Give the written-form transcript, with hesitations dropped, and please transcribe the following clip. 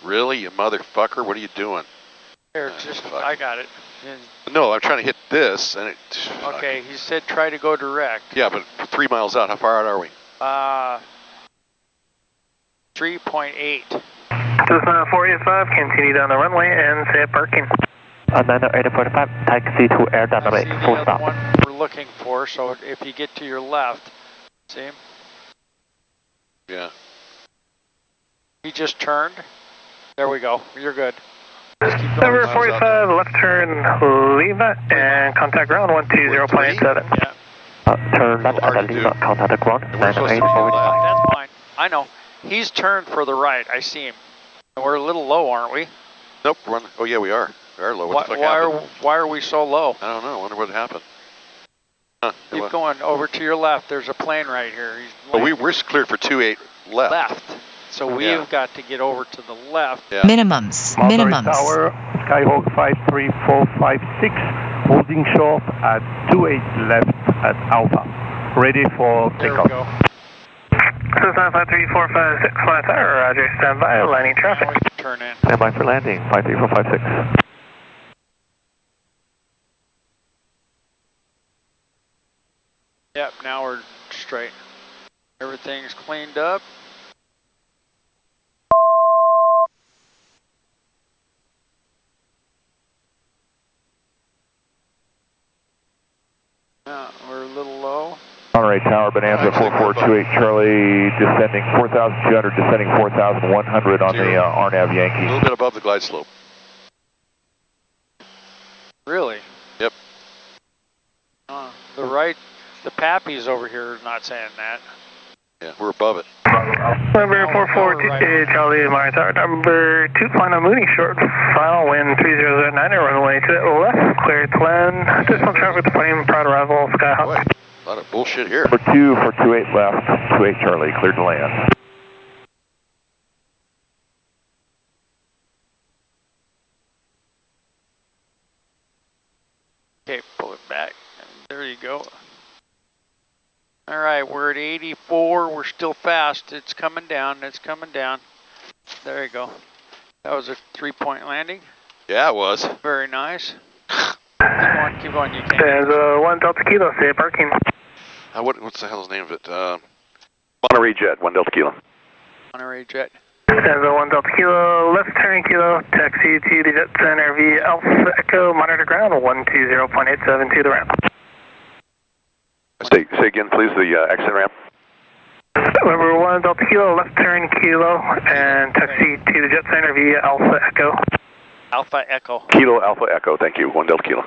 Really, you motherfucker? What are you doing? Here, I got it. No, I'm trying to hit this, and it... Okay, he said try to go direct. Yeah, but 3 miles out. How far out are we? 3.8. Cessna 485, continue down the runway and say parking. 845, taxi to air down the way, full stop. One we're looking for, so if you get to your left, see him? Yeah. He just turned. There we go. You're good. Number 45, left turn, Lima, and contact ground 120.87. Yeah. Turn left at Lima, contact ground 98. That's fine. I know. He's turned for the right. I see him. We're a little low, aren't we? Nope. Oh, yeah, we are. We are low. What the fuck happened? Why are we so low? I don't know. I wonder what happened. Keep going over to your left. There's a plane right here. We're cleared for 28 left. So we've got to get over to the left. Yeah. Minimums. Monterey Tower, Skyhawk 53456, holding short at 28 left at Alpha. Ready for takeoff. There we go. Cessna 53456, flat tower, roger, stand by, lining traffic. Turn in. Stand by for landing, 53456. Yep, now we're straight. Everything's cleaned up. Yeah, we're a little low. Monterey Tower, Bonanza 4428 Charlie, descending 4,200, descending 4,100 on the RNAV Yankee. A little bit above the glide slope. Really? Yep. The right, the Pappy's over here is not saying that. Yeah, we're above it. Number 4428 Charlie, Monterey Tower, number 2, final moving short, final wind 3009, runway to the left, clear to land, additional traffic departing, proud arrival, Skyhawk. Boy, a lot of bullshit here. For 28 left, 28 Charlie, cleared to land. Okay, pull it back. There you go. All right, we're at 84. We're still fast. It's coming down. It's coming down. There you go. That was a 3-point landing. Yeah, it was. Very nice. Keep going. You can. There's 1 Delta Kilo, say parking. What's the hell's the name of it? Monterey Jet, 1 Delta Kilo. Monterey Jet. There's 1 Delta Kilo, left turn Kilo, taxi to the jet center via Alpha Echo, monitor ground 120.87 to the ramp. Say again, please, the exit ramp. Number 1 Delta Kilo, left turn Kilo, and taxi to the jet center via Alpha Echo. Alpha Echo. Kilo Alpha Echo, thank you, 1 Delta Kilo.